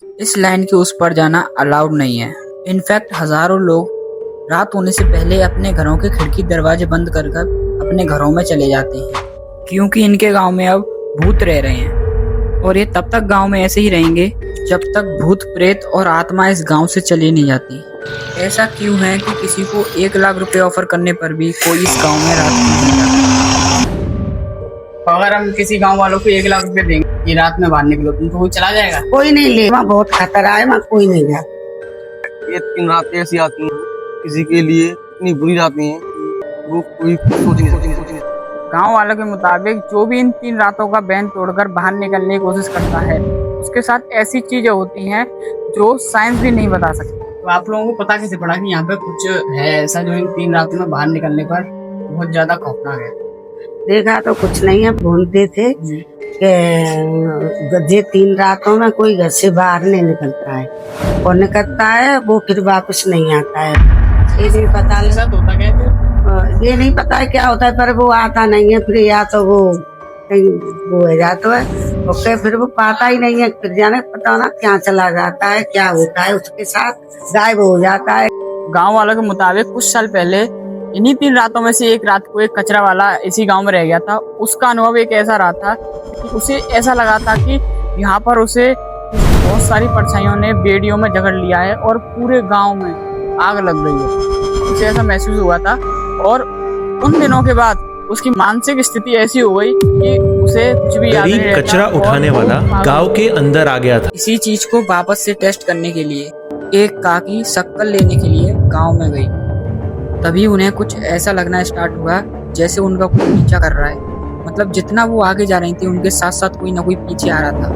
इस लाइन के उस पर जाना अलाउड नहीं है। इनफैक्ट हजारों लोग रात होने से पहले अपने घरों के खिड़की दरवाजे बंद कर अपने घरों में चले जाते हैं, क्योंकि इनके गांव में अब भूत रह रहे हैं और ये तब तक गांव में ऐसे ही रहेंगे जब तक भूत प्रेत और आत्मा इस गांव से चली नहीं जाती। ऐसा क्यों है कि किसी को 1 लाख रुपए ऑफर करने पर भी कोई इस गांव में रात नहीं जाता। अगर हम किसी गांव वालों को 1 लाख रुपए देंगे ये रात में बाहर निकलो तो कोई चला जाएगा? कोई नहीं ले, वहाँ बहुत खतरा है, वहाँ कोई नहीं जाता। ये 3 रातें ऐसी आती हैं किसी के लिए इतनी बुरी रातें हैं वो कोई सोच नहीं। गांव वालों के मुताबिक जो भी इन 3 रातों का बैन तोड़कर बाहर निकलने की कोशिश करता है उसके साथ ऐसी चीजें होती हैं जो साइंस भी नहीं बता सकती। तो आप लोगों को पता कैसे पड़ा कि यहाँ पे कुछ है ऐसा जो इन 3 रातों में बाहर निकलने पर बहुत ज्यादा खौफनाक है? देखा तो कुछ नहीं है, बोलते थे कि ये 3 रातों में कोई घर से बाहर नहीं निकलता है और निकलता है वो फिर वापस नहीं आता है। ये नहीं पता होता क्या है? ये नहीं पता है क्या होता है, पर वो आता नहीं है फिर, या तो वो हो जाता है और फिर वो पाता ही नहीं है, फिर जाने पता ना क्या चला जाता है, क्या होता है उसके साथ, गायब हो जाता है। गांव वालों के मुताबिक कुछ साल पहले इन्हीं 3 रातों में से एक रात को एक कचरा वाला इसी गांव में रह गया था। उसका अनुभव एक ऐसा रहा था कि उसे ऐसा लगा था कि यहाँ पर उसे बहुत सारी परछाइयों ने बेड़ियों में जकड़ लिया है और पूरे गांव में आग लग गई है। उसे ऐसा महसूस हुआ था और उन दिनों के बाद उसकी मानसिक स्थिति ऐसी हो गई कि उसे कुछ भी याद नहीं रहता। कचरा उठाने वाला गांव के अंदर आ गया था। इसी चीज को वापस से टेस्ट करने के लिए एक काकी शक्कर लेने के लिए गांव में गई। तभी उन्हें कुछ ऐसा लगना स्टार्ट हुआ जैसे उनका कोई पीछा कर रहा है। मतलब जितना वो आगे जा रही थी उनके साथ साथ कोई ना कोई पीछे आ रहा था,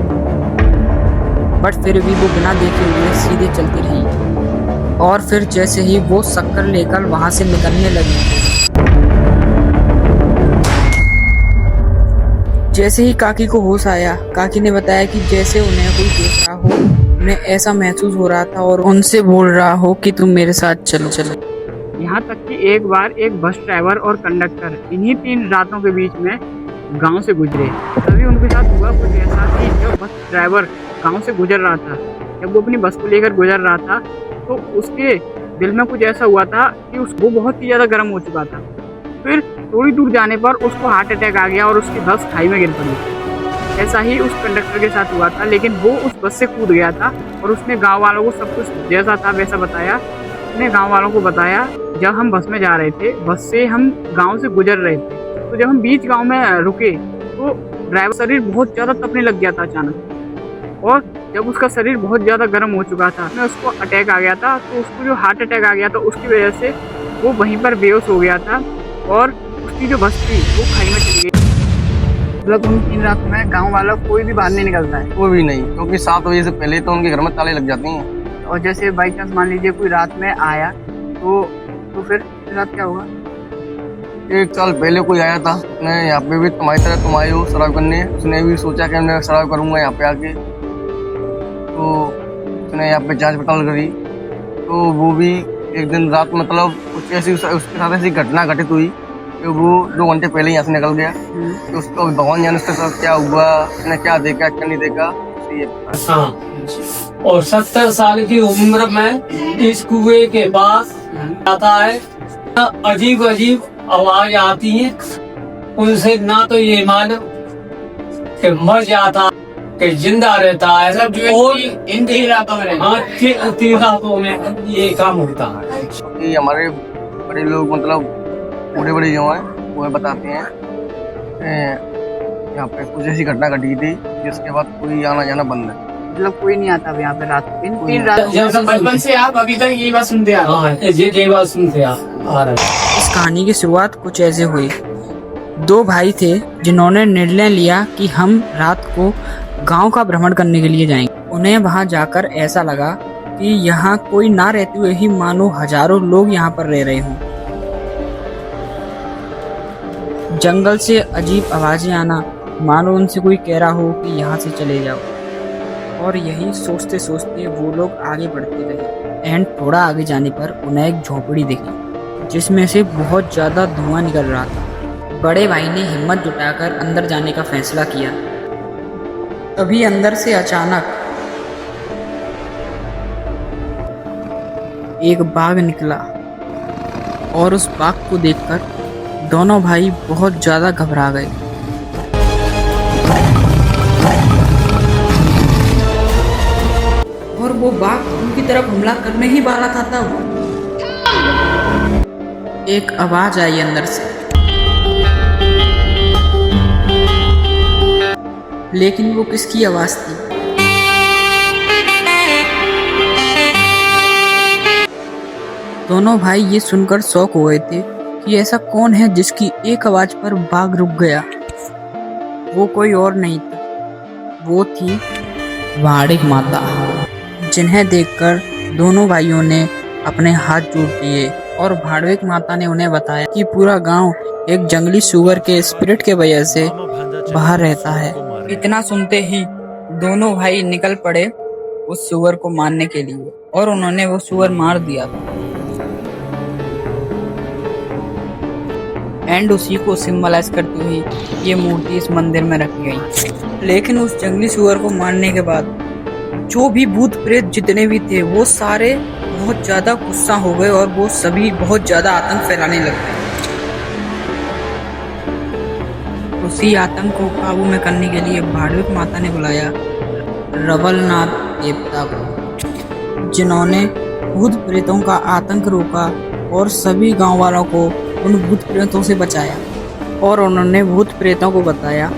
बट फिर भी वो बिना देखे हुए सीधे चलती रही। और फिर जैसे ही वो शक्कर लेकर वहां से निकलने लगी, जैसे ही काकी को होश आया, काकी ने बताया कि जैसे उन्हें कोई देख रहा हो, उन्हें ऐसा महसूस हो रहा था और उनसे बोल रहा हो कि तुम मेरे साथ चलो चलो। यहाँ तक कि एक बार एक बस ड्राइवर और कंडक्टर इन्हीं 3 रातों के बीच में गांव से गुजरे। तभी उनके साथ हुआ कुछ ऐसा कि जब बस ड्राइवर गांव से गुजर रहा था, जब वो अपनी बस को लेकर गुजर रहा था तो उसके दिल में कुछ ऐसा हुआ था कि वो बहुत ही ज़्यादा गर्म हो चुका था। फिर थोड़ी दूर जाने पर उसको हार्ट अटैक आ गया और उसकी बस खाई में गिर पड़ी। ऐसा ही उस कंडक्टर के साथ हुआ था, लेकिन वो उस बस से कूद गया था और उसने गाँव वालों को सब कुछ जैसा था वैसा बताया। उसने गाँव वालों को बताया जब हम बस में जा रहे थे, बस से हम गांव से गुजर रहे थे, तो जब हम बीच गांव में रुके तो ड्राइवर शरीर बहुत ज़्यादा तपने लग गया था अचानक, और जब उसका शरीर बहुत ज़्यादा गर्म हो चुका था उसको अटैक आ गया था। तो उसको जो हार्ट अटैक आ गया था उसकी वजह से वो वहीं पर बेहोश हो गया था और उसकी जो बस थी वो खाई में चली गई। मतलब उन 3 रात में गाँव वाला कोई भी बाहर नहीं निकलता है? कोई भी नहीं, क्योंकि 7 बजे से पहले तो उनके घर में ताले लग जाते हैं। और जैसे बाई चांस मान लीजिए कोई रात में आया तो फिर रात क्या होगा? 1 साल पहले कोई आया था, मैं यहाँ पे भी तुम्हारी तरह तुम आए हो शराब करने, उसने भी सोचा कि मैं शराब करूँगा यहाँ पे आके, तो उसने यहाँ पे जांच पड़ताल करी। तो वो भी एक दिन रात मतलब कुछ ऐसी उसके साथ ऐसी घटना घटित हुई कि वो 2 घंटे पहले यहाँ से निकल गया। तो उसको भगवान जाने उसके साथ क्या हुआ, उसने क्या देखा क्या नहीं देखा। और 70 साल की उम्र में इस कुएं के पास आता है, अजीब अजीब आवाज आती है, उनसे ना तो ये मालूम कि मर जाता कि जिंदा रहता है। और इन 3 रातों में, हाँ 3 रातों में ये काम होता है। ये हमारे बड़े लोग मतलब बड़े जो हैं वो बताते हैं यहाँ पे कुछ ऐसी घटना घटी थी जिसके बाद कोई आना जाना बंद है। मतलब कोई नहीं आता यहाँ पे रात इन 3 रात? बचपन से आप अभी तक यही बात सुनते आ रहे हैं? इस कहानी की शुरुआत कुछ ऐसे हुई। 2 भाई थे जिन्होंने निर्णय लिया कि हम रात को गांव का भ्रमण करने के लिए जाएंगे। उन्हें वहां जाकर ऐसा लगा कि यहाँ कोई ना रहते हुए ही मानो हजारों लोग यहाँ पर रह रहे हों। जंगल से अजीब आवाजें आना, मानो उनसे कोई कह रहा हो कि यहाँ से चले जाओ। और यही सोचते सोचते वो लोग आगे बढ़ते रहे। एंड थोड़ा आगे जाने पर उन्हें एक झोपड़ी दिखी जिसमें से बहुत ज़्यादा धुआं निकल रहा था। बड़े भाई ने हिम्मत जुटाकर अंदर जाने का फैसला किया। तभी अंदर से अचानक एक बाघ निकला और उस बाघ को देखकर दोनों भाई बहुत ज्यादा घबरा गए। और वो बाघ उनकी तरफ हमला करने ही वाला था तब एक आवाज आई अंदर से, लेकिन वो किसकी आवाज थी? दोनों भाई ये सुनकर शौक हो गए थे कि ऐसा कौन है जिसकी एक आवाज पर बाघ रुक गया। वो कोई और नहीं था, वो थी वाड़िक माता, जिन्हें देखकर दोनों भाइयों ने अपने हाथ जोड़ दिए और भाड़विक माता ने उन्हें बताया कि पूरा गांव एक जंगली सुअर के स्पिरिट के वजह से बाहर रहता है। इतना सुनते ही दोनों भाई निकल पड़े उस सुअर को मारने के लिए और उन्होंने वो सुअर मार दिया था। एंड उसी को सिंबलाइज करती हुई ये मूर्ति इस मंदिर में रखी गई। लेकिन उस जंगली सुअर को मारने के बाद जो भी भूत प्रेत जितने भी थे वो सारे बहुत ज्यादा गुस्सा हो गए और वो सभी बहुत ज्यादा आतंक फैलाने लग गए। उसी आतंक को काबू में करने के लिए भाड़विक माता ने बुलाया रवलनाथ देवता को, जिन्होंने भूत प्रेतों का आतंक रोका और सभी गांव वालों को उन भूत प्रेतों से बचाया। और उन्होंने भूत प्रेतों को बताया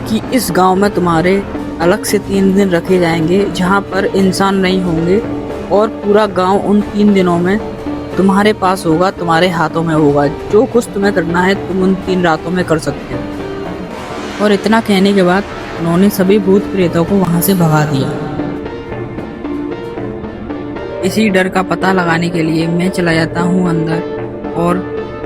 कि इस गांव में तुम्हारे अलग से 3 दिन रखे जाएंगे जहां पर इंसान नहीं होंगे और पूरा गांव उन 3 दिनों में तुम्हारे पास होगा, तुम्हारे हाथों में होगा। जो कुछ तुम्हें करना है तुम उन 3 रातों में कर सकते हो। और इतना कहने के बाद उन्होंने सभी भूत प्रेतों को वहां से भगा दिया। इसी डर का पता लगाने के लिए मैं चला जाता हूँ अंदर और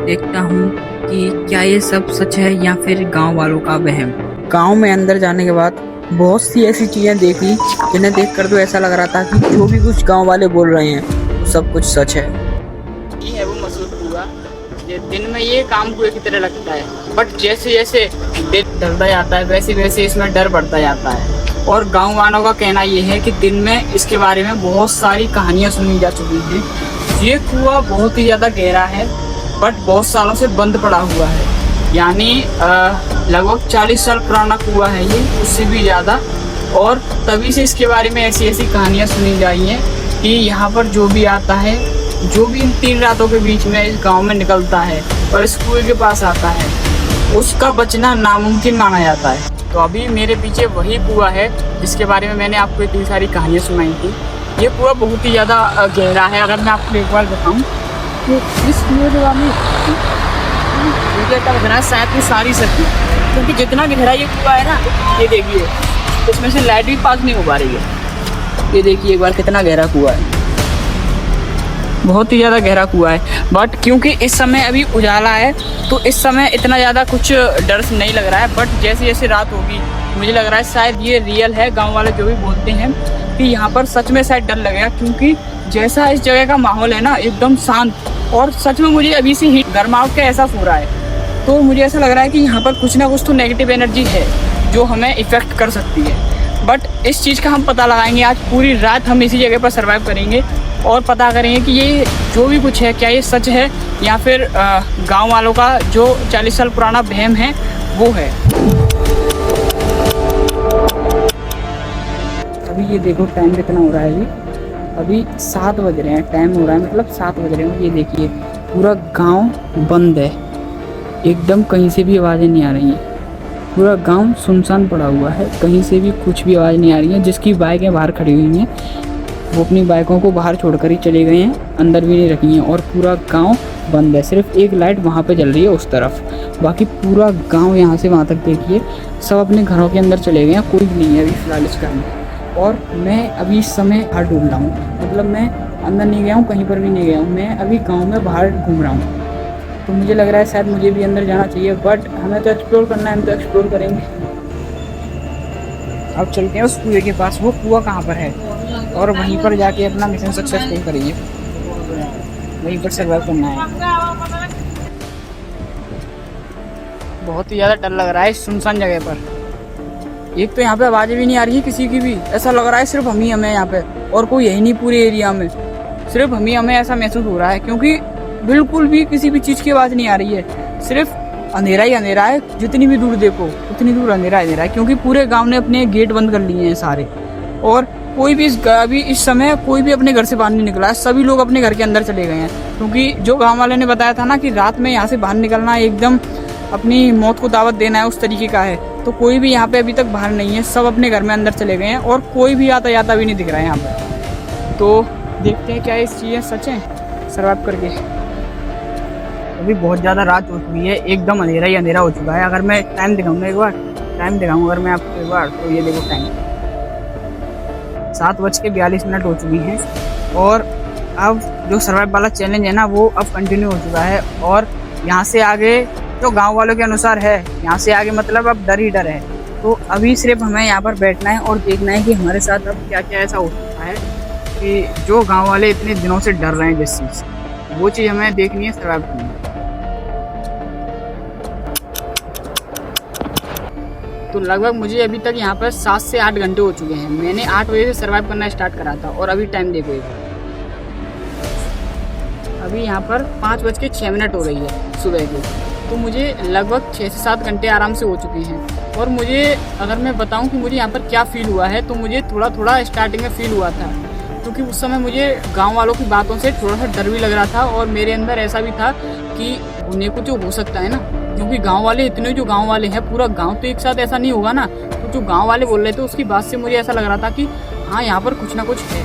देखता हूँ कि क्या ये सब सच है या फिर गांव वालों का वहम। गांव में अंदर जाने के बाद बहुत सी ऐसी चीजें देखी जिन्हें देखकर तो ऐसा लग रहा था कि जो भी कुछ गांव वाले बोल रहे हैं वो सब कुछ सच है। ये है वो मशहूर कुआं, ये दिन में ये काम कुएं की तरह लगता है, बट जैसे जैसे दिन ढलता जाता है वैसे वैसे इसमें डर बढ़ता जाता है। और गांव वालों का कहना ये है कि दिन में इसके बारे में बहुत सारी कहानियां सुनी जा चुकी हैं। ये कुआं बहुत ही ज़्यादा गहरा है बट बहुत सालों से बंद पड़ा हुआ है, यानी लगभग 40 साल पुराना कुआं है ये, उससे भी ज़्यादा। और तभी से इसके बारे में ऐसी ऐसी कहानियाँ सुनी जाई हैं कि यहाँ पर जो भी आता है, जो भी इन 3 रातों के बीच में इस गांव में निकलता है और इस कुएं के पास आता है, उसका बचना नामुमकिन माना जाता है। तो अभी मेरे पीछे वही कुआं है जिसके बारे में मैंने आपको इतनी सारी कहानियाँ सुनाई थी। ये कुआं बहुत ही ज़्यादा गहरा है। अगर मैं आपको एक बार बताऊँ तो इस कुएं में मुझे ऐसा लग रहा है शायद ये सारी सच्ची, क्योंकि जितना गहरा ये कुआं है ना, ये देखिए इसमें से लाइट भी पास नहीं हो पा रही है। ये देखिए एक बार कितना गहरा कुआं है, बहुत ही ज़्यादा गहरा कुआं है। बट क्योंकि इस समय अभी उजाला है तो इस समय इतना ज़्यादा कुछ डर नहीं लग रहा है। बट जैसे जैसे रात होगी मुझे लग रहा है शायद ये रियल है। गांव वाले जो भी बोलते हैं कि यहाँ पर सच में शायद डर लगेगा, क्योंकि जैसा इस जगह का माहौल है ना एकदम शांत, और सच में मुझे अभी से ही गर्माहट का एहसास हो रहा है। तो मुझे ऐसा लग रहा है कि यहाँ पर कुछ ना कुछ तो नेगेटिव एनर्जी है जो हमें इफ़ेक्ट कर सकती है। बट इस चीज़ का हम पता लगाएंगे। आज पूरी रात हम इसी जगह पर सर्वाइव करेंगे और पता करेंगे कि ये जो भी कुछ है क्या ये सच है या फिर गांव वालों का जो 40 साल पुराना वहम है वो है। अभी ये देखो टाइम कितना हो रहा है। अभी 7 बज रहे हैं, टाइम हो रहा है मतलब 7 बज रहे हैं। ये देखिए पूरा गांव बंद है, एकदम कहीं से भी आवाज़ें नहीं आ रही हैं। पूरा गांव सुनसान पड़ा हुआ है, कहीं से भी कुछ भी आवाज़ नहीं आ रही है। जिसकी बाइकें बाहर खड़ी हुई हैं वो अपनी बाइकों को बाहर छोड़कर ही चले गए हैं, अंदर भी नहीं रखी हैं। और पूरा गांव बंद है, सिर्फ एक लाइट वहाँ पे जल रही है उस तरफ। बाकी पूरा गांव यहाँ से वहाँ तक देखिए सब अपने घरों के अंदर चले गए हैं, कोई भी नहीं है अभी फ़िलहाल इस घर में। और मैं अभी इस समय बाहर ढूंढ रहा हूँ, मतलब मैं अंदर नहीं गया हूँ, कहीं पर भी नहीं गया हूँ, मैं अभी गाँव में बाहर घूम रहा हूँ। तो मुझे लग रहा है शायद मुझे भी अंदर जाना चाहिए, बट हमें तो एक्सप्लोर करना है, हम तो एक्सप्लोर करेंगे। अब चलते हैं उस कुएं के पास। वो कुआं कहाँ पर है और वहीं पर जाके अपना मिशन सक्सेसफुल करेंगे, वहीं पर सर्वाइव करना है। बहुत ही ज़्यादा डर लग रहा है इस सुनसान जगह पर। एक तो यहाँ पे आवाज़ें भी नहीं आ रही है किसी की भी, ऐसा लग रहा है सिर्फ हम ही हमें यहाँ पे और कोई यही नहीं पूरे एरिया में। सिर्फ हमें ऐसा महसूस हो रहा है, क्योंकि बिल्कुल भी किसी भी चीज़ की आवाज़ नहीं आ रही है, सिर्फ अंधेरा ही अंधेरा है। जितनी भी दूर देखो उतनी दूर अंधेरा ही अंधेरा है, क्योंकि पूरे गांव ने अपने गेट बंद कर लिए हैं सारे, और कोई भी अभी इस समय कोई भी अपने घर से बाहर नहीं निकला है। सभी लोग अपने घर के अंदर चले गए हैं, क्योंकि जो गांव वाले ने बताया था ना कि रात में यहाँ से बाहर निकलना एकदम अपनी मौत को दावत देना है, उस तरीके का है। तो कोई भी यहाँ पे अभी तक बाहर नहीं है, सब अपने घर में अंदर चले गए हैं, और कोई भी आता जाता भी नहीं दिख रहा है यहाँ पर। तो देखते हैं क्या इस चीज़ें सच है सर्वाइव करके। अभी बहुत ज़्यादा रात हो चुकी है, एकदम अंधेरा ही अंधेरा हो चुका है। अगर मैं टाइम दिखाऊंगा एक बार, टाइम दिखाऊंगा अगर मैं आपको एक बार, तो ये देखो टाइम 7:42 हो चुकी हैं। और अब जो सर्वाइव वाला चैलेंज है ना, वो अब कंटिन्यू हो चुका है। और यहाँ से आगे जो गांव वालों के अनुसार है, यहाँ से आगे मतलब अब डर ही डर है। तो अभी सिर्फ हमें यहाँ पर बैठना है और देखना है कि हमारे साथ अब क्या क्या ऐसा हो सकता है कि जो गांव वाले इतने दिनों से डर रहे हैं जिस चीज़ से, वो चीज़ हमें देखनी है, सर्वाइव करनी है। तो लगभग मुझे अभी तक यहाँ पर 7 से 8 घंटे हो चुके हैं। मैंने 8 बजे से सर्वाइव करना स्टार्ट करा था, और अभी टाइम देखो एक बार, अभी यहाँ पर 5:06 हो रही है सुबह की। तो मुझे लगभग 6 से 7 घंटे आराम से हो चुके हैं। और मुझे अगर मैं बताऊं कि मुझे यहाँ पर क्या फील हुआ है, तो मुझे थोड़ा थोड़ा स्टार्टिंग में फील हुआ था, क्योंकि उस समय मुझे गांव वालों की बातों से थोड़ा सा डर भी लग रहा था, और मेरे अंदर ऐसा भी था कि उन्हें कुछ हो सकता है ना, क्योंकि गांव वाले इतने जो गांव वाले हैं, पूरा गांव तो एक साथ ऐसा नहीं होगा ना। तो जो गांव वाले बोल रहे थे उसकी बात से मुझे ऐसा लग रहा था कि हाँ यहाँ पर कुछ ना कुछ है।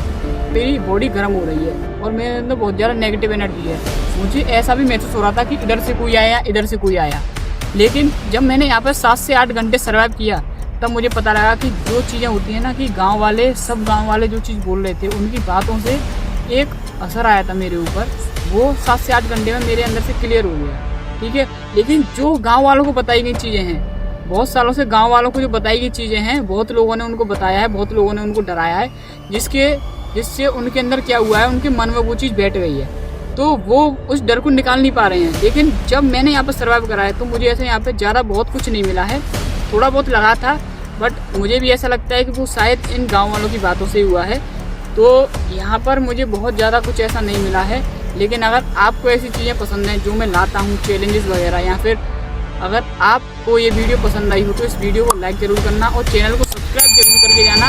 मेरी बॉडी गर्म हो रही है और मेरे अंदर बहुत ज़्यादा नेगेटिव एनर्जी है। मुझे ऐसा भी महसूस हो रहा था कि इधर से कोई आया, इधर से कोई आया। लेकिन जब मैंने यहाँ पर 7 से 8 घंटे सर्वाइव किया, तब मुझे पता लगा कि जो चीज़ें होती हैं ना, कि गांव वाले, सब गांव वाले जो चीज़ बोल रहे थे, उनकी बातों से एक असर आया था मेरे ऊपर। वो 7 से 8 घंटे में मेरे अंदर से क्लियर हो गया, ठीक है। लेकिन जो गांव वालों को बताई गई चीज़ें हैं, बहुत सालों से गांव वालों को जो बताई गई चीज़ें हैं, बहुत लोगों ने उनको बताया है, बहुत लोगों ने उनको डराया है, जिससे उनके अंदर क्या हुआ है, उनके मन में वो चीज़ बैठ गई है। तो वो उस डर को निकाल नहीं पा रहे हैं। लेकिन जब मैंने यहाँ पर सर्वाइव करा है, तो मुझे ऐसे यहाँ पर ज़्यादा बहुत कुछ नहीं मिला है, थोड़ा बहुत लगा था, बट मुझे भी ऐसा लगता है कि वो शायद इन गाँव वालों की बातों से हुआ है। तो यहाँ पर मुझे बहुत ज़्यादा कुछ ऐसा नहीं मिला है। लेकिन अगर आपको ऐसी चीज़ें पसंद हैं जो मैं लाता हूँ, चैलेंजेस वगैरह, या फिर अगर आपको ये वीडियो पसंद आई हो, तो इस वीडियो को लाइक ज़रूर करना और चैनल को सब्सक्राइब जरूर करके जाना।